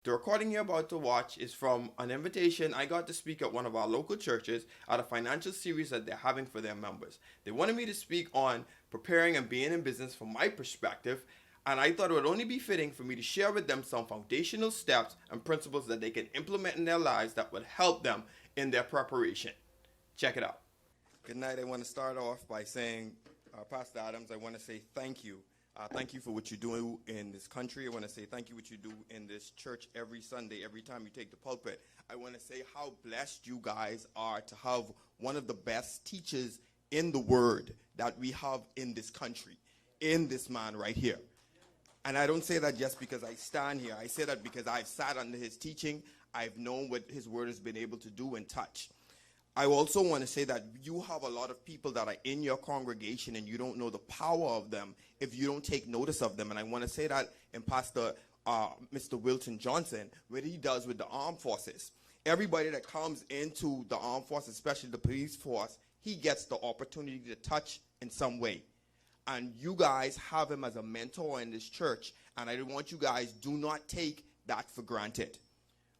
The recording you're about to watch is from an invitation I got to speak at one of our local churches at a financial series that they're having for their members. They wanted me to speak on preparing and being in business from my perspective, and I thought it would only be fitting for me to share with them some foundational steps and principles that they can implement in their lives that would help them in their preparation. Check it out. Good night. I want to start off by saying, Pastor Adams, I want to say thank you. Thank you for what you do in this country. I want to say thank you for what you do in this church every Sunday, every time you take the pulpit. I want to say how blessed you guys are to have one of the best teachers in the word that we have in this country, in this man right here. And I don't say that just because I stand here. I say that because I've sat under his teaching. I've known what his word has been able to do and touch. I also want to say that you have a lot of people that are in your congregation and you don't know the power of them if you don't take notice of them. And I want to say that in Pastor Mr. Wilton Johnson, what he does with the armed forces. Everybody that comes into the armed forces, especially the police force, he gets the opportunity to touch in some way. And you guys have him as a mentor in this church. And I want you guys, do not take that for granted.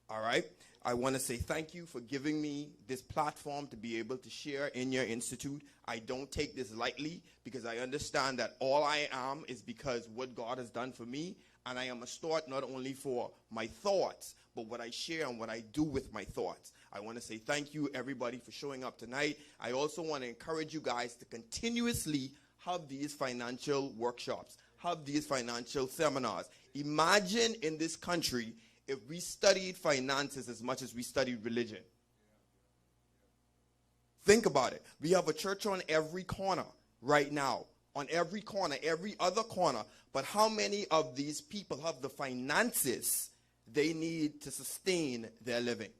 All right? I want to say thank you for giving me this platform to be able to share in your institute. I don't take this lightly because I understand that all I am is because what God has done for me, and I am a steward not only for my thoughts, but what I share and what I do with my thoughts. I want to say thank you, everybody, for showing up tonight. I also want to encourage you guys to continuously have these financial workshops, have these financial seminars. Imagine in this country if we studied finances as much as we studied religion. Think about it. We have a church on every corner right now. On every corner, every other corner. But how many of these people have the finances they need to sustain their living?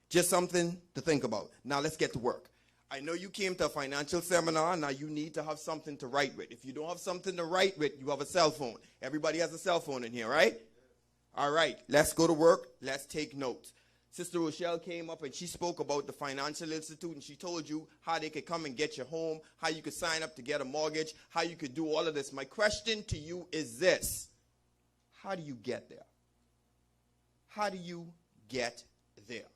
Just something to think about. Now let's get to work. I know you came to a financial seminar. Now you need to have something to write with. If you don't have something to write with, you have a cell phone. Everybody has a cell phone in here, right? All right, let's go to work. Let's take notes. Sister Rochelle came up and she spoke about the Financial Institute, and she told you how they could come and get your home, how you could sign up to get a mortgage, how you could do all of this. My question to you is this: how do you get there? How do you get there?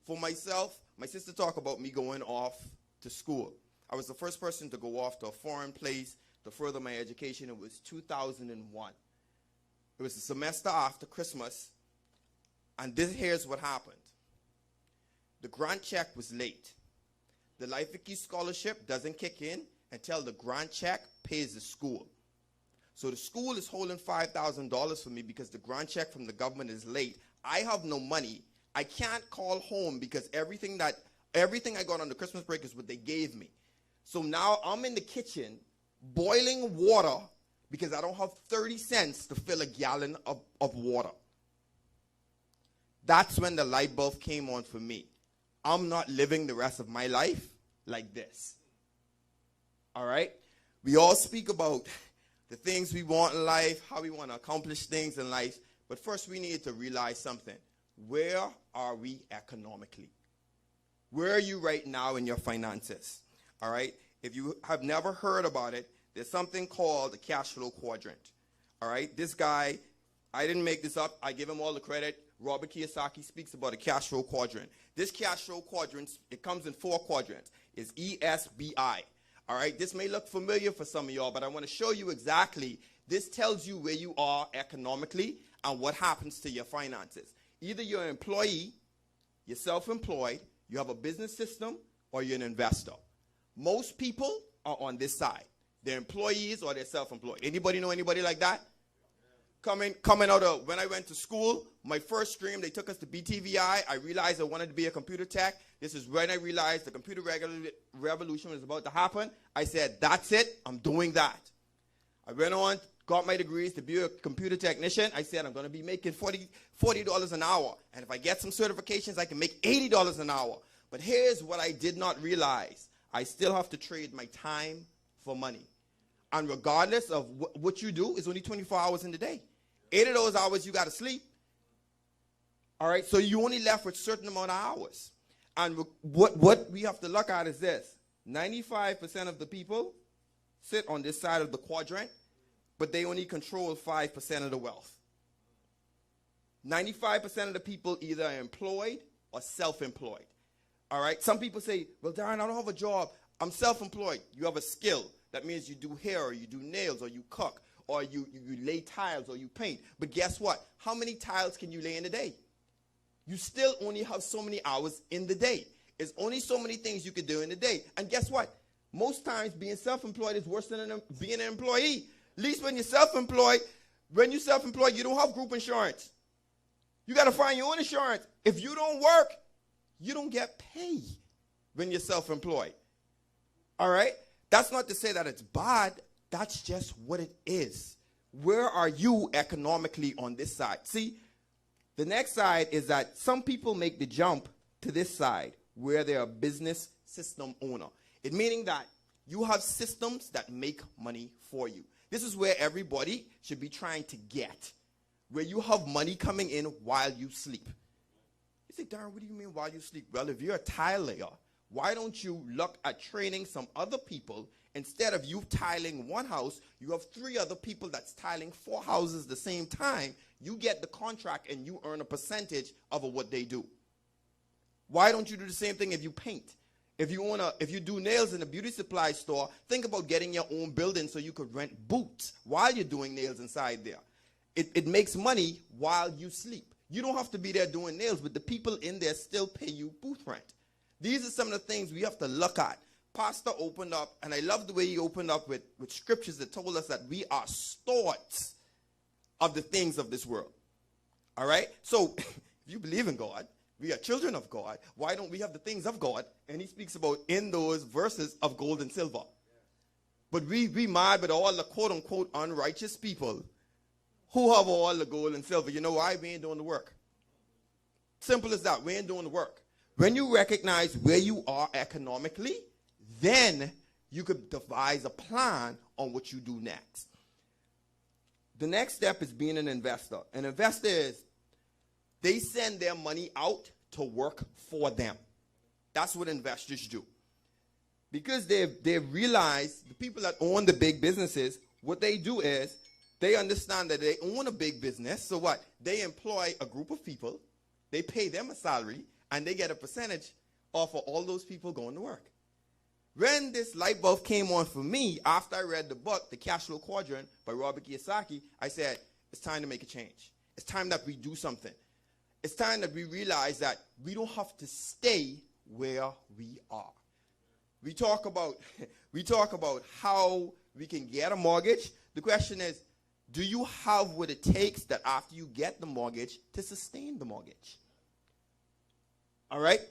For myself, my sister talked about me going off to school. I was the first person to go off to a foreign place to further my education. It was 2001. It was the semester after Christmas, and here's what happened. The grant check was late. The Life Wiki scholarship doesn't kick in until the grant check pays the school. So the school is holding $5,000 for me because the grant check from the government is late. I have no money. I can't call home because everything I got on the Christmas break is what they gave me. So now I'm in the kitchen boiling water because I don't have 30 cents to fill a gallon of water. That's when the light bulb came on for me. I'm not living the rest of my life like this. All right? We all speak about the things we want in life, how we want to accomplish things in life. But first we need to realize something. Where are we economically? Where are you right now in your finances? All right? If you have never heard about it, there's something called the cash flow quadrant. All right? This guy, I didn't make this up. I give him all the credit. Robert Kiyosaki speaks about a cash flow quadrant. This cash flow quadrant, it comes in 4 quadrants. It's ESBI. All right? This may look familiar for some of y'all, but I want to show you exactly. This tells you where you are economically and what happens to your finances. Either you're an employee, you're self-employed, you have a business system, or you're an investor. Most people are on this side. They're employees or they're self-employed. Anybody know anybody like that? Coming out of, when I went to school, my first dream, they took us to BTVI. I realized I wanted to be a computer tech. This is when I realized the computer revolution was about to happen. I said, that's it. I'm doing that. I went on, got my degrees to be a computer technician. I said, I'm going to be making $40 an hour. And if I get some certifications, I can make $80 an hour. But here's what I did not realize. I still have to trade my time for money. And regardless of what you do, it's only 24 hours in the day. 8 of those hours you got to sleep. All right, so you only left with a certain amount of hours. And what we have to look at is this. 95% of the people sit on this side of the quadrant, but they only control 5% of the wealth. 95% of the people either are employed or self-employed. All right? Some people say, well, Darren, I don't have a job. I'm self-employed. You have a skill. That means you do hair or you do nails or you cook or you lay tiles or you paint. But guess what? How many tiles can you lay in a day? You still only have so many hours in the day. There's only so many things you can do in a day. And guess what? Most times being self-employed is worse than being an employee. At least when you're self-employed, you don't have group insurance. You got to find your own insurance. If you don't work, you don't get paid when you're self-employed. All right? That's not to say that it's bad. That's just what it is. Where are you economically on this side? See, the next side is that some people make the jump to this side where they're a business system owner. It meaning that you have systems that make money for you. This is where everybody should be trying to get, where you have money coming in while you sleep. You say, Darren, what do you mean while you sleep? Well, if you're a tile layer, why don't you look at training some other people? Instead of you tiling one house, you have 3 other people that's tiling 4 houses the same time. You get the contract and you earn a percentage of what they do. Why don't you do the same thing if you paint? If you do nails in a beauty supply store, think about getting your own building so you could rent booths while you're doing nails inside there. It makes money while you sleep. You don't have to be there doing nails, but the people in there still pay you booth rent. These are some of the things we have to look at. Pastor opened up, and I love the way he opened up with scriptures that told us that we are stewards of the things of this world. All right? So, if you believe in God, we are children of God, why don't we have the things of God? And he speaks about in those verses of gold and silver. But we mad with all the quote-unquote unrighteous people who have all the gold and silver. You know why? We ain't doing the work. Simple as that. We ain't doing the work. When you recognize where you are economically, then you could devise a plan on what you do next. The next step is being an investor. An investor is, they send their money out to work for them. That's what investors do. Because they've realized, the people that own the big businesses, what they do is, they understand that they own a big business. So what? They employ a group of people, they pay them a salary, and they get a percentage off of all those people going to work. When this light bulb came on for me, after I read the book, The Cash Flow Quadrant by Robert Kiyosaki, I said, it's time to make a change. It's time that we do something. It's time that we realize that we don't have to stay where we are. We talk about how we can get a mortgage. The question is, do you have what it takes that after you get the mortgage to sustain the mortgage? All right?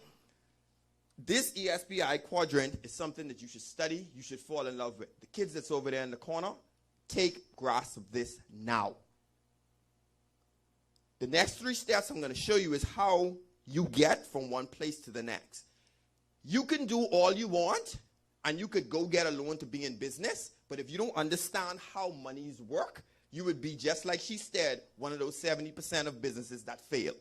This ESPI quadrant is something that you should study, you should fall in love with. The kids that's over there in the corner, take grasp of this now. The next 3 steps I'm going to show you is how you get from one place to the next. You can do all you want, and you could go get a loan to be in business, but if you don't understand how monies work, you would be, just like she said, one of those 70% of businesses that fail.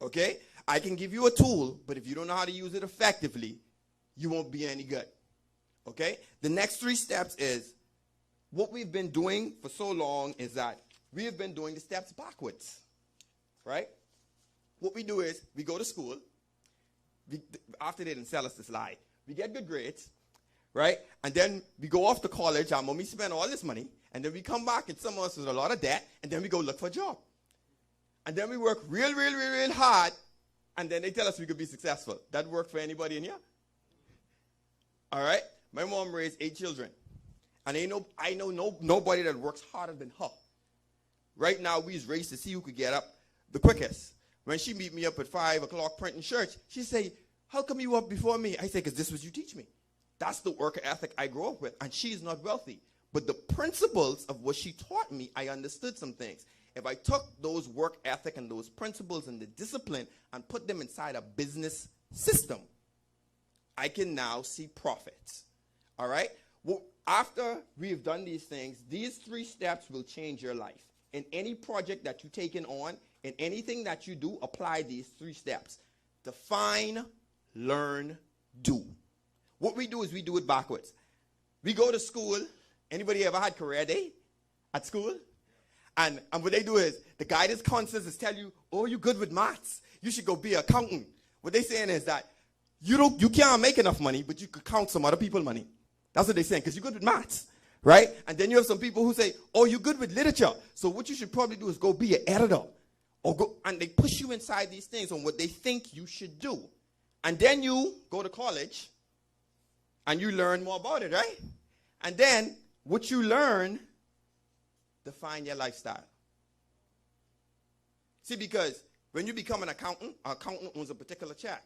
Okay? I can give you a tool, but if you don't know how to use it effectively, you won't be any good. Okay? The next 3 steps is, what we've been doing for so long is that we have been doing the steps backwards. Right? What we do is, we go to school, after they didn't sell us this lie, we get good grades, right? And then we go off to college, our mommy spend all this money, and then we come back and some of us with a lot of debt, and then we go look for a job. And then we work real hard, and then they tell us we could be successful. That work for anybody in here? All right? My mom raised 8 children. And I know nobody that works harder than her. Right now, we's raced to see who could get up the quickest. When she meet me up at 5 o'clock printing shirts, she say, how come you up before me? I say, because this is what you teach me. That's the work ethic I grew up with. And she's not wealthy. But the principles of what she taught me, I understood some things. If I took those work ethic and those principles and the discipline and put them inside a business system, I can now see profits. All right? Well, after we've done these things, these 3 steps will change your life. In any project that you're taking on, in anything that you do, apply these 3 steps. Define, learn, do. What we do is we do it backwards. We go to school. Anybody ever had career day at school? And what they do is, the guidance counselors is tell you, oh, you good with maths. You should go be an accountant. What they saying is that you can't make enough money, but you could count some other people's money. That's what they're saying, because you're good with maths, right? And then you have some people who say, oh, you're good with literature. So what you should probably do is go be an editor. And they push you inside these things on what they think you should do. And then you go to college, and you learn more about it, right? And then what you learn define your lifestyle. See, because when you become an accountant owns a particular check.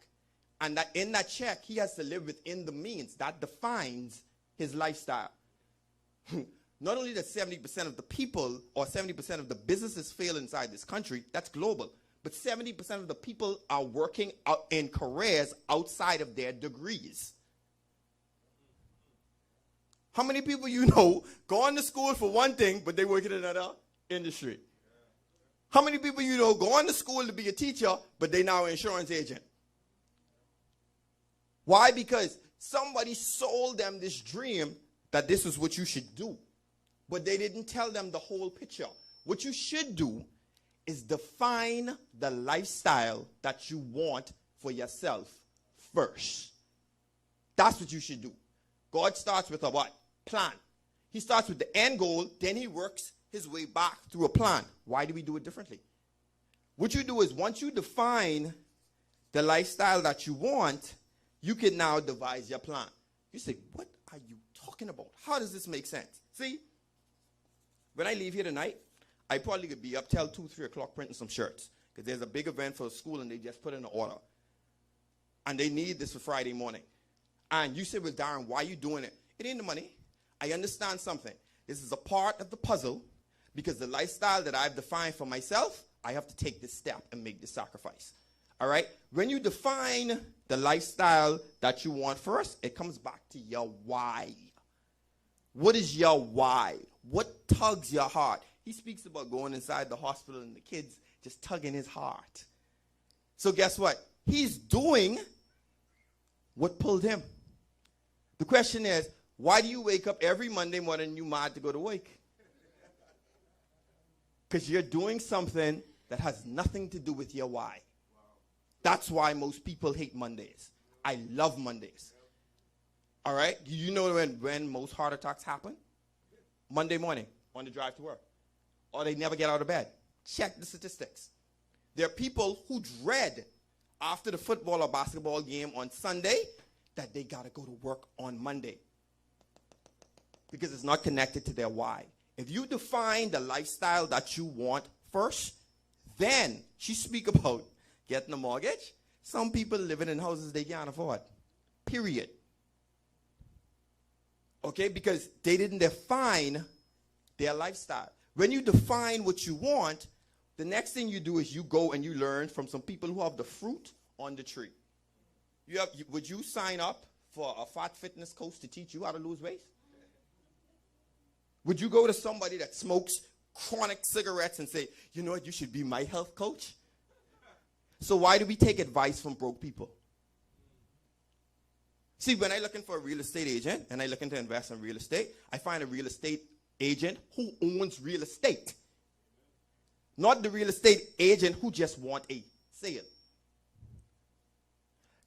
And that in that check, he has to live within the means. That defines his lifestyle. Not only does 70% of the people or 70% of the businesses fail inside this country, that's global. But 70% of the people are working out in careers outside of their degrees. How many people you know going to school for one thing, but they work in another industry? How many people you know going to school to be a teacher, but they now an insurance agent? Why? Because somebody sold them this dream that this is what you should do. But they didn't tell them the whole picture. What you should do is define the lifestyle that you want for yourself first. That's what you should do. God starts with a what? Plan. He starts with the end goal, then he works his way back through a plan. Why do we do it differently? What you do is once you define the lifestyle that you want, you can now devise your plan. You say, what are you talking about? How does this make sense? See, when I leave here tonight, I probably could be up till 2, 3 o'clock printing some shirts because there's a big event for the school and they just put in an order. And they need this for Friday morning. And you say, well, Darren, why are you doing it? It ain't the money. I understand something. This is a part of the puzzle because the lifestyle that I've defined for myself, I have to take this step and make this sacrifice. All right? When you define the lifestyle that you want first, it comes back to your why. What is your why? What tugs your heart? He speaks about going inside the hospital and the kids just tugging his heart. So guess what? He's doing what pulled him. The question is, why do you wake up every Monday morning and you mad to go to work? Because you're doing something that has nothing to do with your why. That's why most people hate Mondays. I love Mondays. All right? You know when most heart attacks happen? Monday morning on the drive to work. Or they never get out of bed. Check the statistics. There are people who dread after the football or basketball game on Sunday that they got to go to work on Monday. Because it's not connected to their why. If you define the lifestyle that you want first, then she speak about getting a mortgage. Some people living in houses they can't afford. Period. Okay, because they didn't define their lifestyle. When you define what you want, the next thing you do is you go and you learn from some people who have the fruit on the tree. Would you sign up for a fat fitness coach to teach you how to lose weight? Would you go to somebody that smokes chronic cigarettes and say, you know what, you should be my health coach? So why do we take advice from broke people? See, when I'm looking for a real estate agent and I'm looking to invest in real estate, I find a real estate agent who owns real estate. Not the real estate agent who just want a sale.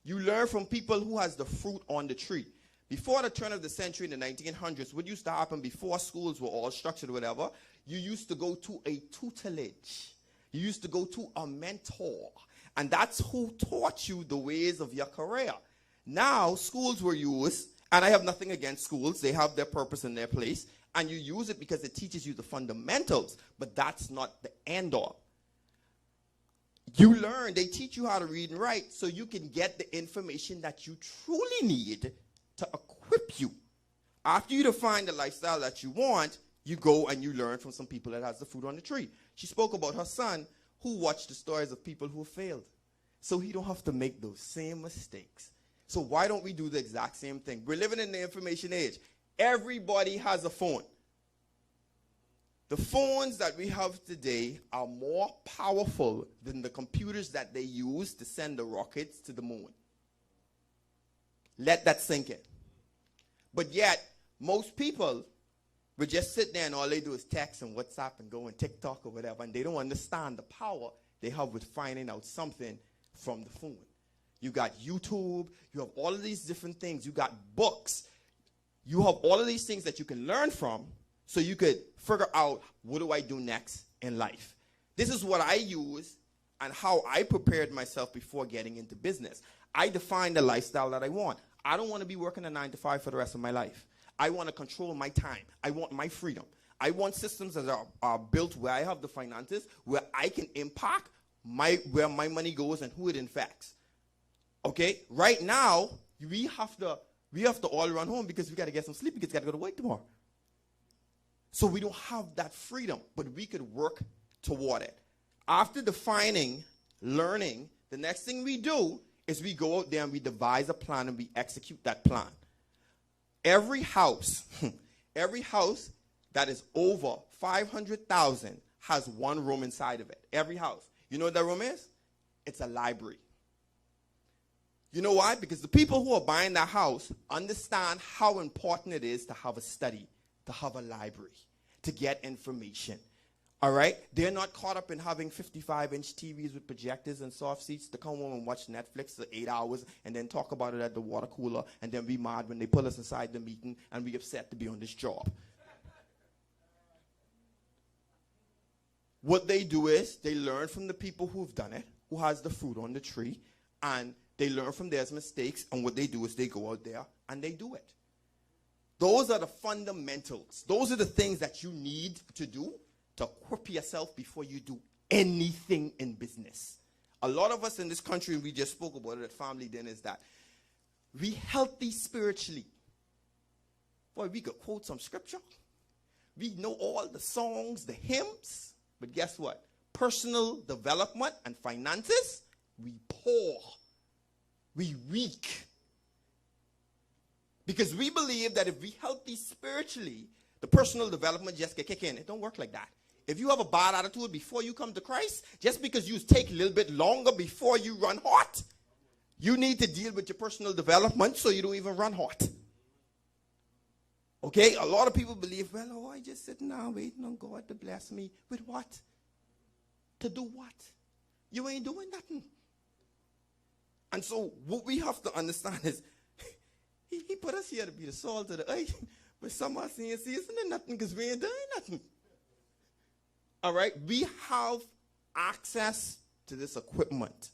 You learn from people who has the fruit on the tree. Before the turn of the century in the 1900s, what used to happen before schools were all structured or whatever, you used to go to a tutelage. You used to go to a mentor. And that's who taught you the ways of your career. Now, schools were used, and I have nothing against schools. They have their purpose and their place. And you use it because it teaches you the fundamentals. But that's not the end all. You learn, they teach you how to read and write so you can get the information that you truly need to equip you. After you define the lifestyle that you want, you go and you learn from some people that has the fruit on the tree. She spoke about her son who watched the stories of people who failed. So he don't have to make those same mistakes. So why don't we do the exact same thing? We're living in the information age. Everybody has a phone. The phones that we have today are more powerful than the computers that they use to send the rockets to the moon. Let that sink in. But yet, most people But just sit there and all they do is text and WhatsApp and go on TikTok or whatever, and they don't understand the power they have with finding out something from the phone. You got YouTube, you have all of these different things, you got books, you have all of these things that you can learn from so you could figure out, what do I do next in life? This is what I use and how I prepared myself before getting into business. I defined the lifestyle that I want. I don't want to be working a 9 to 5 for the rest of my life. I want to control my time. I want my freedom. I want systems that are built where I have the finances, where I can impact where my money goes and who it infects. Okay? Right now, we have to all run home because we got to get some sleep because we got to go to work tomorrow. So we don't have that freedom, but we could work toward it. After defining, learning, the next thing we do is we go out there and we devise a plan and we execute that plan. Every house that is over 500,000 has one room inside of it. Every house. You know what that room is? It's a library. You know why? Because the people who are buying that house understand how important it is to have a study, to have a library, to get information. All right? They're not caught up in having 55-inch TVs with projectors and soft seats to come home and watch Netflix for 8 hours and then talk about it at the water cooler and then be mad when they pull us inside the meeting and we upset to be on this job. What they do is they learn from the people who've done it, who has the fruit on the tree, and they learn from their mistakes, and what they do is they go out there and they do it. Those are the fundamentals. Those are the things that you need to do to equip yourself before you do anything in business. A lot of us in this country, and we just spoke about it at family dinner, is that we healthy spiritually. Boy, we could quote some scripture. We know all the songs, the hymns. But guess what? Personal development and finances, we poor. We weak. Because we believe that if we healthy spiritually, the personal development just can kick in. It don't work like that. If you have a bad attitude before you come to Christ, just because you take a little bit longer before you run hot, you need to deal with your personal development so you don't even run hot. Okay? A lot of people believe, well, I just sitting now waiting on God to bless me. With what? To do what? You ain't doing nothing. And so what we have to understand is, he put us here to be the salt of the earth. But some are saying, see, isn't it nothing because we ain't doing nothing. All right? We have access to this equipment.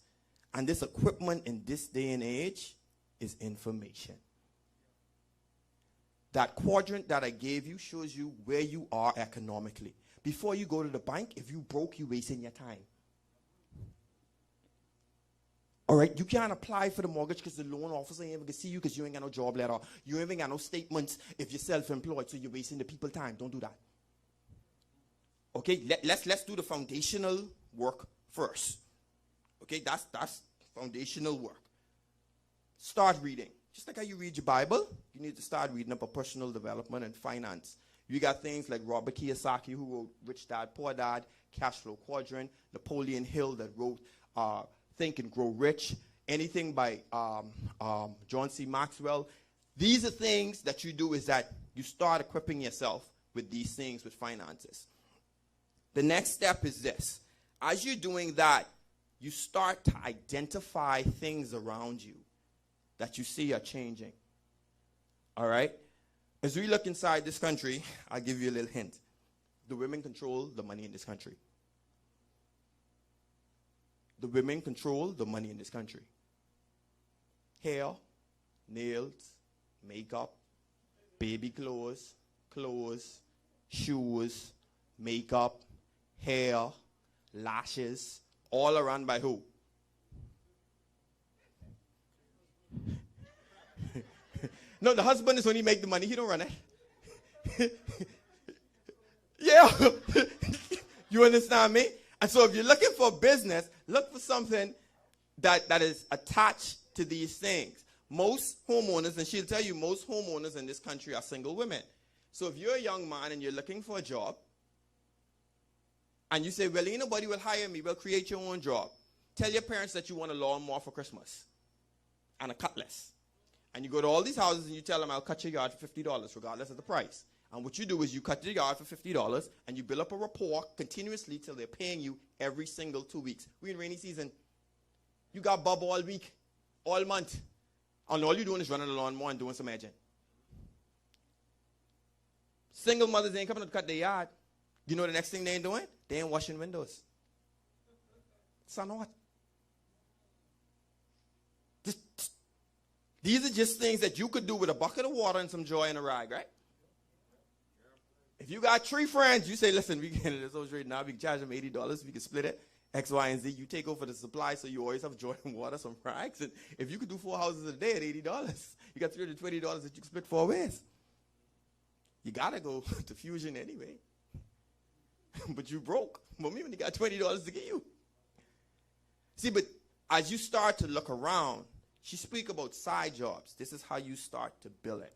And this equipment in this day and age is information. That quadrant that I gave you shows you where you are economically. Before you go to the bank, if you broke, you're wasting your time. All right, you can't apply for the mortgage because the loan officer ain't even gonna see you because you ain't got no job letter. You ain't even got no statements if you're self-employed, so you're wasting the people's time. Don't do that. Okay, let's do the foundational work first. Okay, that's foundational work. Start reading. Just like how you read your Bible, you need to start reading about personal development and finance. You got things like Robert Kiyosaki, who wrote Rich Dad, Poor Dad, Cash Flow Quadrant, Napoleon Hill that wrote Think and Grow Rich, anything by John C. Maxwell. These are things that you do is that you start equipping yourself with these things with finances. The next step is this. As you're doing that, you start to identify things around you that you see are changing. All right? As we look inside this country, I'll give you a little hint. The women control the money in this country. The women control the money in this country. Hair, nails, makeup, baby clothes, shoes, makeup, hair, lashes, all are run by who? No, the husband is when he make the money. He don't run it. Yeah. You understand me? And so if you're looking for a business, look for something that is attached to these things. Most homeowners, and she'll tell you, most homeowners in this country are single women. So if you're a young man and you're looking for a job, and you say, well, ain't nobody will hire me, well, create your own job. Tell your parents that you want a lawnmower for Christmas and a cutlass. And you go to all these houses and you tell them, I'll cut your yard for $50 regardless of the price. And what you do is you cut the yard for $50 and you build up a rapport continuously till they're paying you every single 2 weeks. We in rainy season. You got bub all week, all month. And all you're doing is running the lawnmower and doing some edging. Single mothers ain't coming to cut their yard. You know the next thing they ain't doing? They ain't washing windows. So what? These are just things that you could do with a bucket of water and some joy and a rag, right? If you got 3 friends, you say, listen, we can get this rate now. We can charge them $80. We can split it. X, Y, and Z. You take over the supply so you always have joy and water, some rags. And if you could do 4 houses a day at $80, you got $320 that you can split 4 ways. You got to go to Fusion anyway. But you broke. Well, me only got $20 to give you. See, but as you start to look around, she speak about side jobs. This is how you start to build it.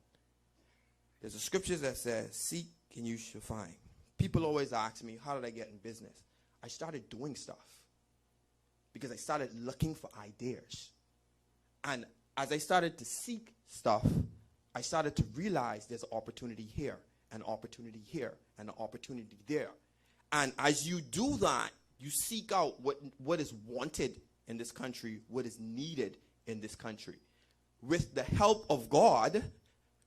There's a scripture that says, seek and you shall find. People always ask me, how did I get in business? I started doing stuff because I started looking for ideas. And as I started to seek stuff, I started to realize there's an opportunity here, an opportunity here, and an opportunity there. And as you do that, you seek out what is wanted in this country, what is needed in this country. With the help of God,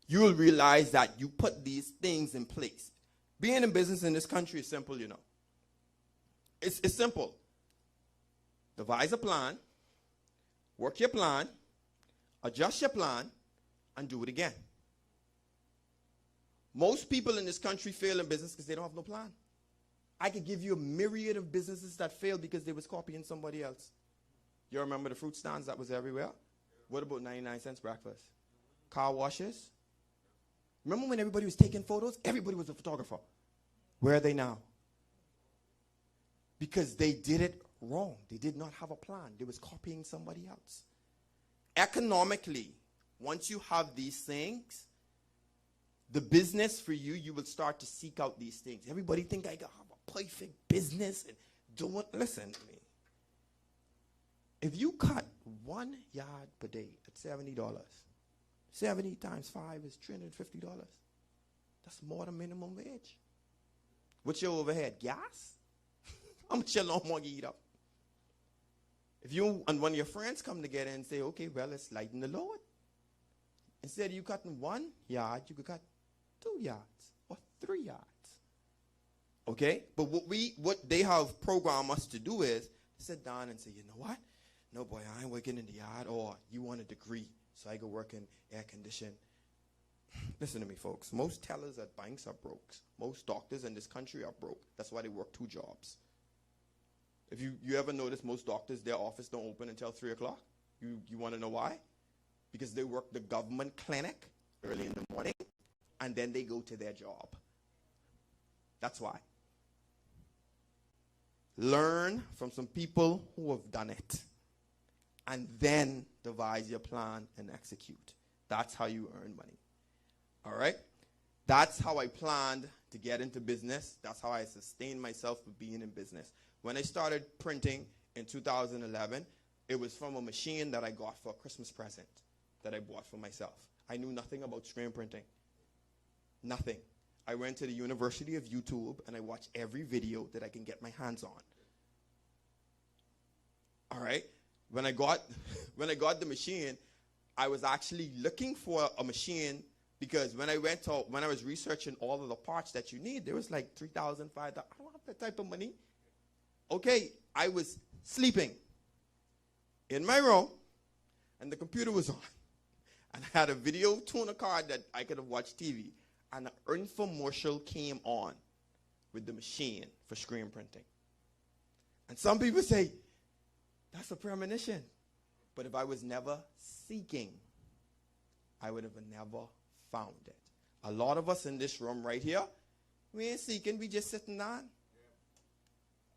you will realize that you put these things in place. Being in business in this country is simple, you know. It's simple. Devise a plan, work your plan, adjust your plan, and do it again. Most people in this country fail in business because they don't have no plan. I could give you a myriad of businesses that failed because they was copying somebody else. You remember the fruit stands that was everywhere? What about 99 cents breakfast? Car washes? Remember when everybody was taking photos? Everybody was a photographer. Where are they now? Because they did it wrong. They did not have a plan. They was copying somebody else. Economically, once you have these things, the business for you, you will start to seek out these things. Everybody think I got a perfect business and do it. Listen to me. If you cut 1 yard per day at $70, 70 times 5 is $350. That's more than minimum wage. What's your overhead? Gas? How much your lawnmower eat up? If you and one of your friends come together and say, okay, well, let's lighten the load. Instead of you cutting 1 yard, you could cut 2 yards or 3 yards. Okay? But what they have programmed us to do is sit down and say, you know what? No, boy, I ain't working in the yard. Or you want a degree, so I go work in air condition. Listen to me, folks. Most tellers at banks are broke. Most doctors in this country are broke. That's why they work 2 jobs. If you ever notice, most doctors, their office don't open until 3 o'clock. You want to know why? Because they work the government clinic early in the morning, and then they go to their job. That's why. Learn from some people who have done it, and then devise your plan and execute. That's how you earn money. All right? That's how I planned to get into business. That's how I sustained myself with being in business. When I started printing in 2011, it was from a machine that I got for a Christmas present that I bought for myself. I knew nothing about screen printing. Nothing. I went to the University of YouTube and I watched every video that I can get my hands on. All right? When I got the machine, I was actually looking for a machine because when I was researching all of the parts that you need, there was like $3,000, $5,000. I don't have that type of money. Okay, I was sleeping in my room, and the computer was on. And I had a video tuner card that I could have watched TV. And an infomercial came on with the machine for screen printing. And some people say, that's a premonition. But if I was never seeking, I would have never found it. A lot of us in this room right here, we ain't seeking, we just sitting down.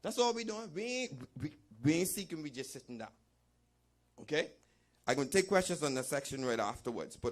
That's all we doing. We ain't seeking, we just sitting down. Okay? I'm going to take questions on the section right afterwards. But